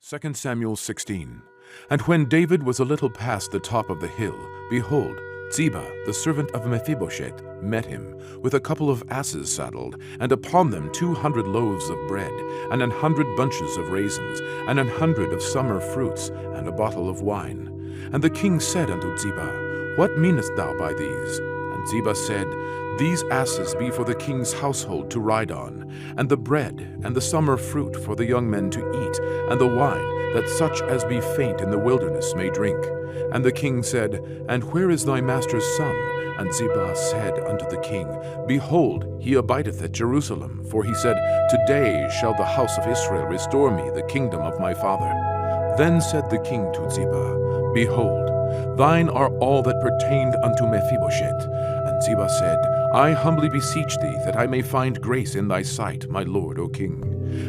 2 Samuel 16. And when David was a little past the top of the hill, behold, Ziba, the servant of Mephibosheth, met him, with a couple of asses saddled, and upon them 200 loaves of bread, and 100 bunches of raisins, and 100 of summer fruits, and a bottle of wine. And the king said unto Ziba, What meanest thou by these? And Ziba said, These asses be for the king's household to ride on, and the bread and the summer fruit for the young men to eat, and the wine, that such as be faint in the wilderness may drink. And the king said, And where is thy master's son? And Ziba said unto the king, Behold, he abideth at Jerusalem. For he said, Today shall the house of Israel restore me the kingdom of my father. Then said the king to Ziba, Behold, thine are all that pertained unto Mephibosheth. And Ziba said, I humbly beseech thee that I may find grace in thy sight, my lord, O king.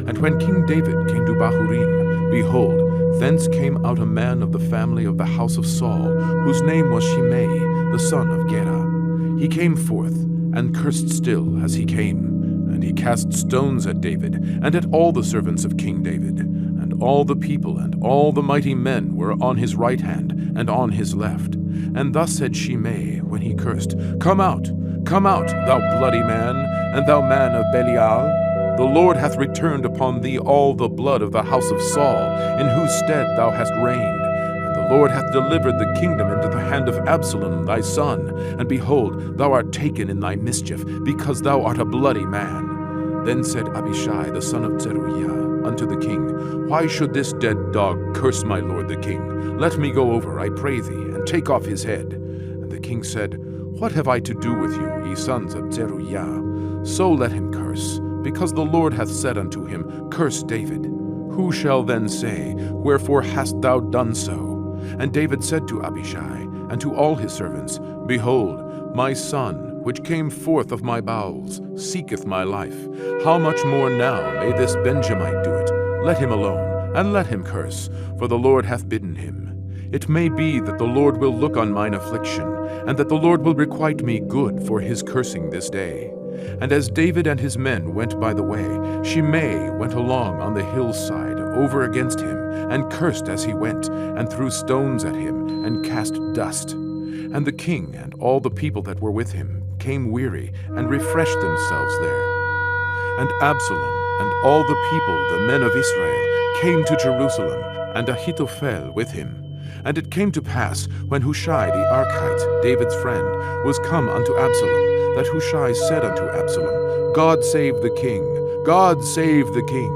And when King David came to Bahurim, behold, thence came out a man of the family of the house of Saul, whose name was Shimei, the son of Gera. He came forth, and cursed still as he came. And he cast stones at David, and at all the servants of King David. And all the people and all the mighty men were on his right hand and on his left. And thus said Shimei, when he cursed, Come out, thou bloody man, and thou man of Belial. The Lord hath returned upon thee all the blood of the house of Saul, in whose stead thou hast reigned. And the Lord hath delivered the kingdom into the hand of Absalom thy son. And behold, thou art taken in thy mischief, because thou art a bloody man. Then said Abishai the son of Zeruiah unto the king, Why should this dead dog curse my lord the king? Let me go over, I pray thee, and take off his head. And the king said, What have I to do with you, ye sons of Zeruiah? So let him curse, because the Lord hath said unto him, Curse David. Who shall then say, Wherefore hast thou done so? And David said to Abishai and to all his servants, Behold, my son, which came forth of my bowels, seeketh my life. How much more now may this Benjamite do it? Let him alone, and let him curse, for the Lord hath bidden him. It may be that the Lord will look on mine affliction, and that the Lord will requite me good for his cursing this day. And as David and his men went by the way, Shimei went along on the hillside over against him, and cursed as he went, and threw stones at him, and cast dust. And the king and all the people that were with him came weary, and refreshed themselves there. And Absalom and all the people, the men of Israel, came to Jerusalem, and Ahithophel with him. And it came to pass, when Hushai the Archite, David's friend, was come unto Absalom, that Hushai said unto Absalom, God save the king, God save the king.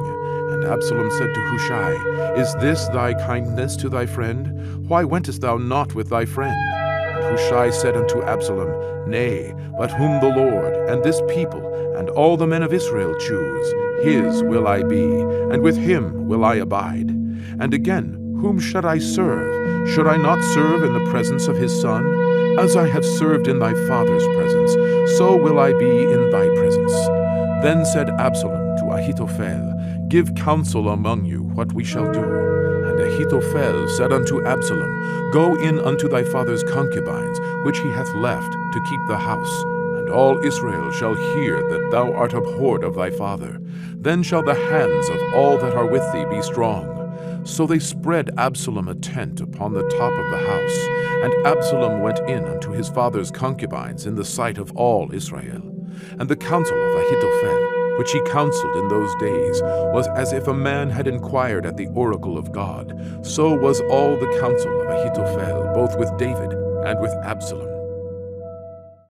And Absalom said to Hushai, Is this thy kindness to thy friend? Why wentest thou not with thy friend? And Hushai said unto Absalom, Nay, but whom the Lord, and this people, and all the men of Israel choose, his will I be, and with him will I abide. And again, whom should I serve? Should I not serve in the presence of his son? As I have served in thy father's presence, so will I be in thy presence. Then said Absalom to Ahithophel, Give counsel among you what we shall do. And Ahithophel said unto Absalom, Go in unto thy father's concubines, which he hath left, to keep the house. And all Israel shall hear that thou art abhorred of thy father. Then shall the hands of all that are with thee be strong. So they spread Absalom a tent upon the top of the house, and Absalom went in unto his father's concubines in the sight of all Israel. And the counsel of Ahithophel, which he counseled in those days, was as if a man had inquired at the oracle of God. So was all the counsel of Ahithophel, both with David and with Absalom.